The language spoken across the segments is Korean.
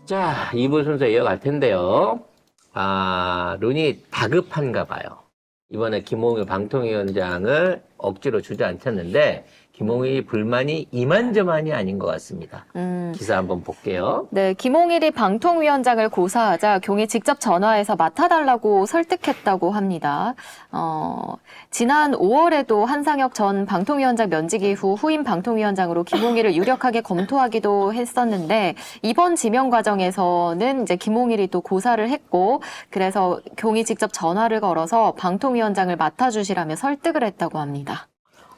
자, 2부 순서 이어갈 텐데요. 룬이 다급한가 봐요. 이번에 김홍일 방통위원장을 억지로 주저앉혔는데 김홍일이 불만이 이만저만이 아닌 것 같습니다. 기사 한번 볼게요. 네, 김홍일이 방통위원장을 고사하자 경위 직접 전화해서 맡아달라고 설득했다고 합니다. 지난 5월에도 한상혁 전 방통위원장 면직 이후 후임 방통위원장으로 김홍일을 유력하게 검토하기도 했었는데 이번 지명 과정에서는 이제 김홍일이 또 고사를 했고 그래서 경위 직접 전화를 걸어서 방통위원장을 맡아주시라며 설득을 했다고 합니다.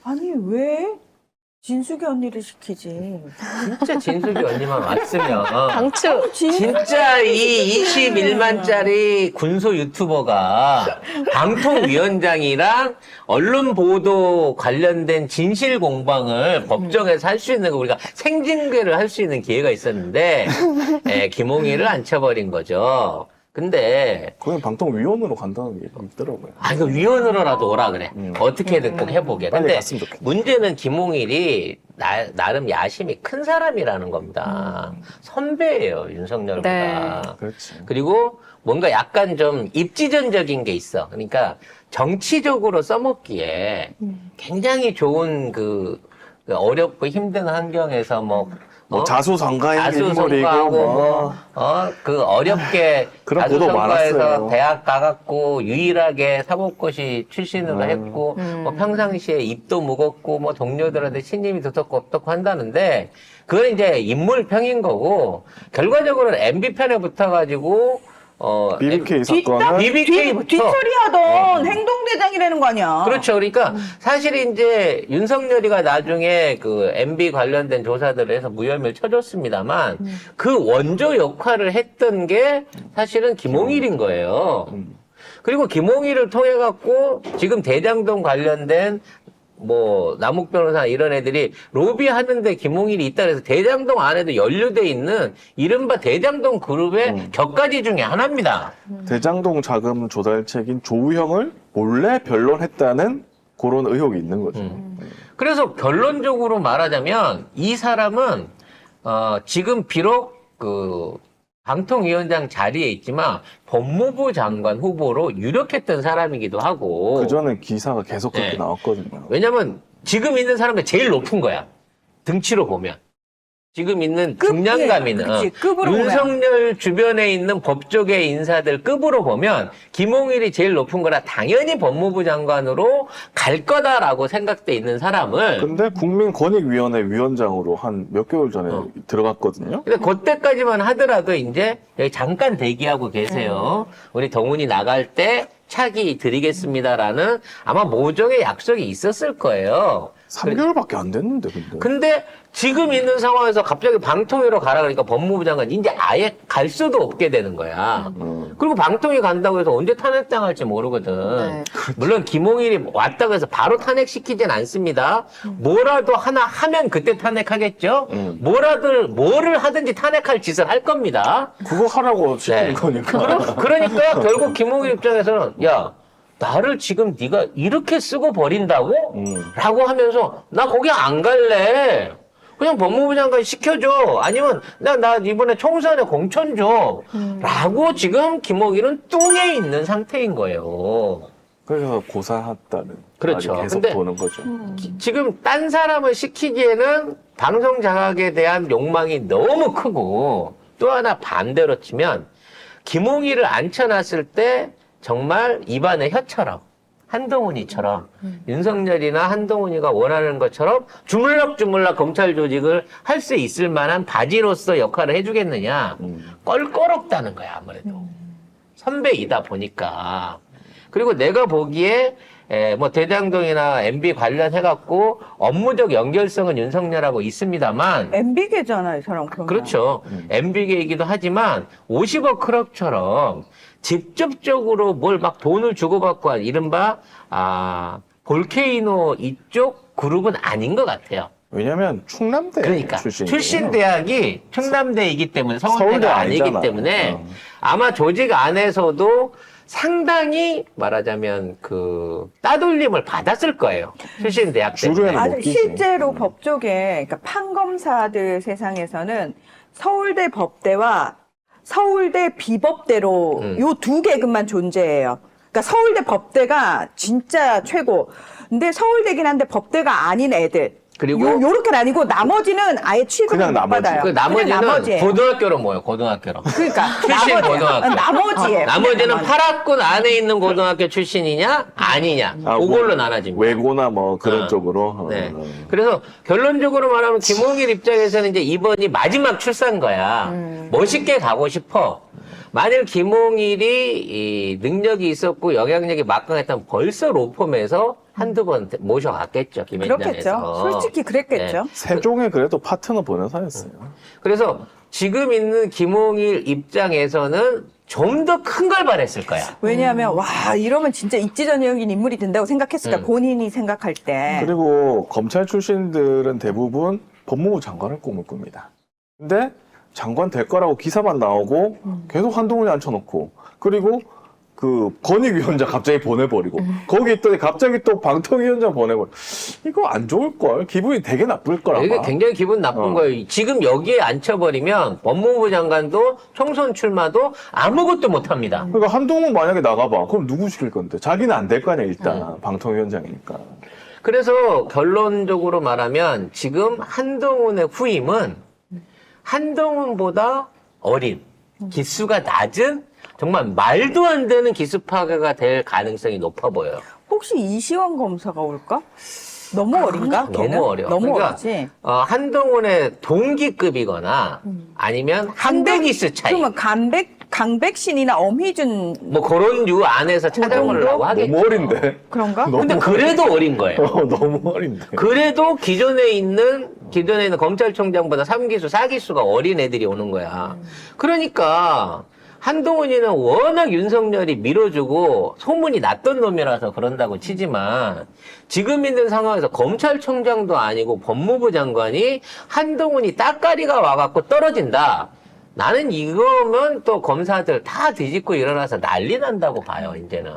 아니 왜 진숙이 언니를 시키지? 진짜 진숙이 언니만 왔으면 강추! 진짜 이 21만짜리 군소 유튜버가 방통위원장이랑 언론 보도 관련된 진실 공방을 법정에서 할 수 있는 거 우리가 생중계를 할 수 있는 기회가 있었는데 김홍일을 앉혀버린 거죠. 근데 그냥 방통위원으로 간다는 얘기가 있더라고요. 이거 위원으로라도 오라 그래. 어떻게든 꼭 해보게. 빨리 근데 갔으면 좋겠네. 문제는 김홍일이 나름 야심이 큰 사람이라는 겁니다. 선배예요, 윤석열보다. 네. 그렇지. 그리고 뭔가 약간 좀 입지전적인 게 있어. 그러니까 정치적으로 써먹기에 굉장히 좋은 그 어렵고 힘든 환경에서 자수성가인 인물이고 자수성가하고 그 어렵게 그런 보도 자수성가해서 많았어요. 대학 가갖고 유일하게 사법고시 출신으로 했고 평상시에 입도 무겁고 동료들한테 신임이 두텁고 없고 한다는데 그건 이제 인물평인 거고 결과적으로는 MB 편에 붙어가지고 BBK 사건은 BBK부터 뒷처리하던 행동대장이라는 거 아니야? 그렇죠. 그러니까 사실 이제 윤석열이가 나중에 그 MB 관련된 조사들을 해서 무혐의를 쳐줬습니다만 그 원조 역할을 했던 게 사실은 김홍일인 거예요. 그리고 김홍일을 통해 갖고 지금 대장동 관련된 남욱 변호사 이런 애들이 로비하는데 김홍일이 있다 그래서 대장동 안에도 연루돼 있는 이른바 대장동 그룹의 격가지 중에 하나입니다. 대장동 자금 조달책인 조우형을 몰래 변론했다는 그런 의혹이 있는 거죠. 그래서 결론적으로 말하자면 이 사람은 지금 비록 그 방통위원장 자리에 있지만 법무부 장관 후보로 유력했던 사람이기도 하고 그전에 기사가 계속 그렇게 네. 나왔거든요. 왜냐면 지금 있는 사람이 제일 높은 거야. 등치로 보면. 지금 있는 중량감 있는 그치, 급으로 보면. 윤석열 주변에 있는 법조계 인사들 급으로 보면 김홍일이 제일 높은 거라 당연히 법무부 장관으로 갈 거다라고 생각돼 있는 사람을 근데 국민권익위원회 위원장으로 한 몇 개월 전에 들어갔거든요. 근데 그때까지만 하더라도 이제 여기 잠깐 대기하고 계세요. 우리 동훈이 나갈 때 차기 드리겠습니다라는 아마 모종의 약속이 있었을 거예요. 3개월밖에 안 됐는데 근데 지금 있는 상황에서 갑자기 방통위로 가라 그러니까 법무부 장관 이제 아예 갈 수도 없게 되는 거야. 그리고 방통위 간다고 해서 언제 탄핵당할지 모르거든. 네. 물론 김홍일이 왔다고 해서 바로 탄핵시키진 않습니다. 뭐라도 하나 하면 그때 탄핵하겠죠. 뭐를 하든지 탄핵할 짓을 할 겁니다. 그거 하라고 시킨 네. 거니까. 그러니까 결국 김홍일 입장에서는 야 나를 지금 네가 이렇게 쓰고 버린다고? 라고 하면서 나 거기 안 갈래. 그냥 법무부 장관 시켜줘. 아니면 나 이번에 총선에 공천 줘. 라고 지금 김홍일은 뚱에 있는 상태인 거예요. 그래서 고사했다는 그렇죠. 말이 계속 근데 도는 거죠. 지금 딴 사람을 시키기에는 방송 장악에 대한 욕망이 너무 크고 또 하나 반대로 치면 김홍일을 앉혀놨을 때 정말 입안의 혀처럼 한동훈이처럼 윤석열이나 한동훈이가 원하는 것처럼 주물럭주물럭 검찰 조직을 할 수 있을 만한 바지로서 역할을 해주겠느냐. 껄끄럽다는 거야 아무래도. 선배이다 보니까. 그리고 내가 보기에 대장동이나 MB 관련해갖고 업무적 연결성은 윤석열하고 있습니다만 MB계잖아 이 사람 그러면. 그렇죠. MB계이기도 하지만 50억 클럽처럼 직접적으로 뭘 막 돈을 주고받고 한 이른바 볼케이노 이쪽 그룹은 아닌 것 같아요. 왜냐면 충남대 그러니까 출신이에요. 출신 대학이 충남대이기 때문에 서울대가 서울대 아니기 아니잖아. 때문에 아마 조직 안에서도 상당히 말하자면 그 따돌림을 받았을 거예요. 출신 대학 때문에. 주류에는 아니, 못 끼지. 실제로 법조계, 그러니까 판검사들 세상에서는 서울대 법대와 서울대 비법대로 요 두 계급만 존재해요. 그러니까 서울대 법대가 진짜 최고. 근데 서울대긴 한데 법대가 아닌 애들. 그리고 요렇게 나뉘고 나머지는 아예 취급을 그냥 못 나머지. 받아요. 그 나머지는 그냥 나머지예요. 고등학교로 모여, 고등학교로. 그러니까 출신 고등학교. 나머지예요. 나머지는 그냥 파락군 안에 있는 고등학교 출신이냐 아니냐 아, 그걸로 뭐, 나눠집니다. 외고나 뭐 그런 어. 쪽으로. 네. 그래서 결론적으로 말하면 김홍일 입장에서는 이제 이번이 마지막 출사인 거야. 멋있게 가고 싶어. 만일 김홍일이 이 능력이 있었고 영향력이 막강했다면 벌써 로펌에서 한두 번 모셔갔겠죠. 김현장에서. 그렇겠죠. 솔직히 그랬겠죠. 네. 세종에 그래도 파트너 변호사였어요. 그래서 지금 있는 김홍일 입장에서는 좀 더 큰 걸 바랬을 거야. 왜냐하면 와 이러면 진짜 입지전형인 인물이 된다고 생각했을까 본인이 생각할 때. 그리고 검찰 출신들은 대부분 법무부 장관을 꿈을 꿉니다. 근데 장관 될 거라고 기사만 나오고 계속 한동훈이 앉혀놓고 그리고 그 권익위원장 갑자기 보내버리고 거기 있더니 갑자기 또 방통위원장 보내버리고 이거 안 좋을걸? 기분이 되게 나쁠걸 아마. 이게 굉장히 기분 나쁜 거예요. 지금 여기에 앉혀버리면 법무부 장관도 총선 출마도 아무것도 못합니다. 그러니까 한동훈 만약에 나가봐. 그럼 누구 시킬 건데? 자기는 안 될 거 아니야 일단 방통위원장이니까. 그래서 결론적으로 말하면 지금 한동훈의 후임은 한동훈보다 어린, 기수가 낮은 정말 말도 안 되는 기수 파괴가 될 가능성이 높아 보여요. 혹시 이시원 검사가 올까? 너무 어린가? 너무 걔는? 어려. 너무 그러니까, 어리지. 한동훈의 동기급이거나 아니면 한두 기수 차이. 그러면 강백신이나 엄희준 뭐 그런 류 안에서 찾아보려고 하겠죠. 너무 어린데. 그런가? 근데 그래도 어린 거예요. 너무 어린데. 그래도 기존에 있는 검찰총장보다 3기수, 4기수가 어린 애들이 오는 거야. 그러니까 한동훈이는 워낙 윤석열이 밀어주고 소문이 났던 놈이라서 그런다고 치지만 지금 있는 상황에서 검찰총장도 아니고 법무부 장관이 한동훈이 따까리가 와갖고 떨어진다. 나는 이거면 또 검사들 다 뒤집고 일어나서 난리 난다고 봐요, 이제는.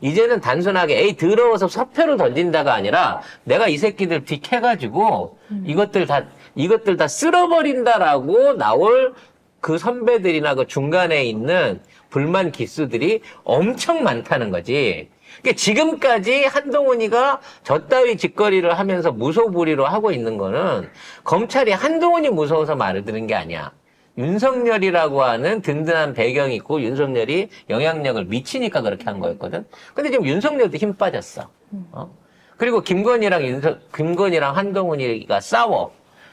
이제는 단순하게, 에이, 더러워서 사표로 던진다가 아니라, 내가 이 새끼들 뒷해가지고, 이것들 다 쓸어버린다라고 나올 그 선배들이나 그 중간에 있는 불만 기수들이 엄청 많다는 거지. 그러니까 지금까지 한동훈이가 저따위 짓거리를 하면서 무소불위로 하고 있는 거는 검찰이 한동훈이 무서워서 말을 듣는 게 아니야. 윤석열이라고 하는 든든한 배경이 있고 윤석열이 영향력을 미치니까 그렇게 한 거였거든. 근데 지금 윤석열도 힘 빠졌어. 그리고 김건희랑 한동훈이가 싸워.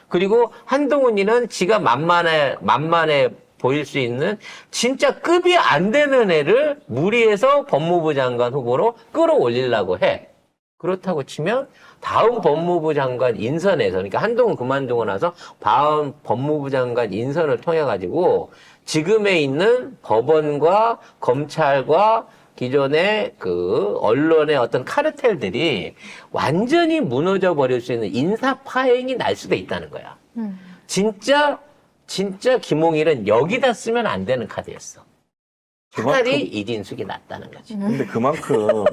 그리고 한동훈이는 지가 만만해 보일 수 있는 진짜 급이 안 되는 애를 무리해서 법무부 장관 후보로 끌어올리려고 해. 그렇다고 치면 다음 법무부 장관 인선에서, 그러니까 한동훈 그만두고 나서 다음 법무부 장관 인선을 통해 가지고 지금에 있는 법원과 검찰과 기존의 그 언론의 어떤 카르텔들이 완전히 무너져 버릴 수 있는 인사 파행이 날 수도 있다는 거야. 진짜 김홍일은 여기다 쓰면 안 되는 카드였어. 차라리 이진숙이 낫다는 거지. 근데 그만큼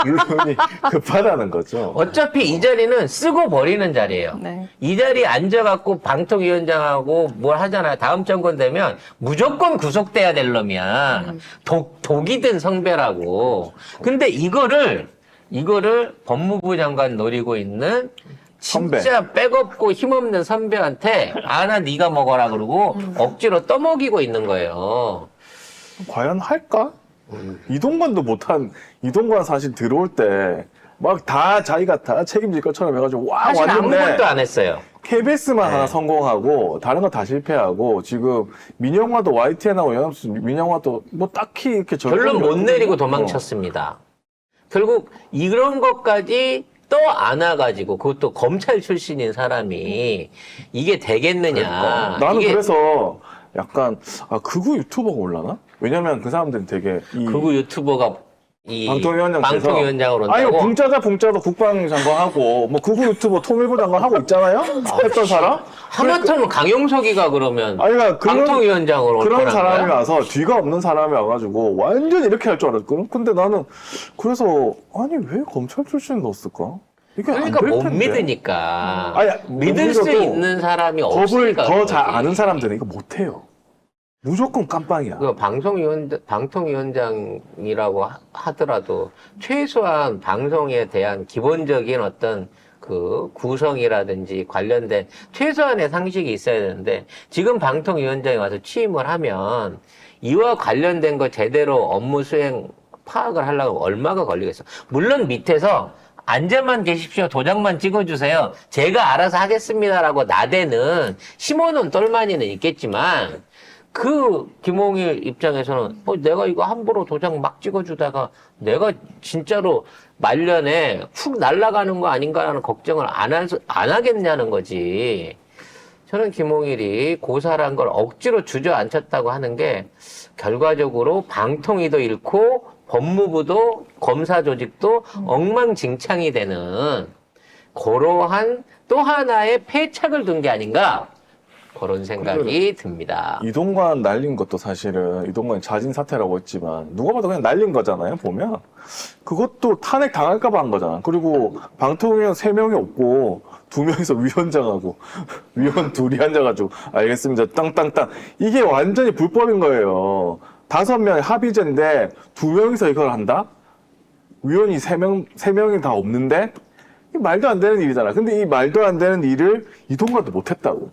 언론이 급하다는 거죠. 어차피 이 자리는 쓰고 버리는 자리예요. 네. 이 자리에 앉아갖고 방통위원장하고 뭘 하잖아요. 다음 정권 되면 무조건 구속돼야 될 놈이야. 독이 든 성배라고. 근데 이거를 법무부 장관 노리고 있는 진짜 선배. 백없고 힘없는 선배한테 나 네가 먹어라 그러고 억지로 떠먹이고 있는 거예요. 과연 할까? 이동관도 못한, 이동관 사실 들어올 때, 막 다 자기가 다 책임질 것처럼 해가지고, 와, 사실 왔는데, 아무것도 안 했어요. KBS만 하나 성공하고, 다른 거 다 실패하고, 지금, 민영화도 YTN하고 연합수, 민영화도 뭐 딱히 이렇게 결론 못 내리고 도망쳤습니다. 결국 이런 것까지 또 안아가지고 그것도 검찰 출신인 사람이 이게 되겠느냐. 그러니까. 나는 이게 그래서 약간, 극우 유튜버가 올라나? 왜냐면 그 사람들은 되게, 극우 유튜버가 이 아니, 방통위원장으로 온다고. 붕짜도 국방장관하고, 뭐, 극우 유튜버 통일부 장관 하고 있잖아요? 했던 사람? 하마터면 강용석이가 그러면 아니, 그러니까 방통위원장으로 올 그런 거란 사람이 거야? 와서 뒤가 없는 사람이 와가지고 완전 이렇게 할 줄 알았거든. 근데 나는 그래서 아니 왜 검찰 출신 넣었을까? 이게 그러니까 안될 못 텐데. 믿으니까. 아니, 믿을 수 믿어도 있는 사람이 법을 없으니까. 더 잘 그런 거지. 아는 사람들은 이거 못해요. 무조건 깜빵이야. 그 방통위원장이라고 하더라도 최소한 방송에 대한 기본적인 어떤 그 구성이라든지 관련된 최소한의 상식이 있어야 되는데 지금 방통위원장이 와서 취임을 하면 이와 관련된 거 제대로 업무 수행 파악을 하려고 얼마가 걸리겠어. 물론 밑에서 앉아만 계십시오. 도장만 찍어주세요. 제가 알아서 하겠습니다라고 나대는 심어놓은 똘마니는 있겠지만 그 김홍일 입장에서는 내가 이거 함부로 도장 막 찍어주다가 내가 진짜로 말년에 훅 날아가는 거 아닌가라는 걱정을 안 하겠냐는 거지. 저는 김홍일이 고사란 걸 억지로 주저앉혔다고 하는 게 결과적으로 방통위도 잃고 법무부도 검사 조직도 엉망진창이 되는 그러한 또 하나의 패착을 둔 게 아닌가 그런 생각이 듭니다. 이동관 날린 것도 사실은 이동관이 자진 사퇴라고 했지만 누가 봐도 그냥 날린 거잖아요. 보면 그것도 탄핵 당할까 봐 한 거잖아. 그리고 방통위원 3명이 없고 2명이서 위원장하고 위원 둘이 앉아가지고 알겠습니다. 땅땅땅 이게 완전히 불법인 거예요. 5명의 합의제인데 2명이서 이걸 한다? 위원이 3명이 다 없는데? 이게 말도 안 되는 일이잖아. 근데 이 말도 안 되는 일을 이동관도 못했다고.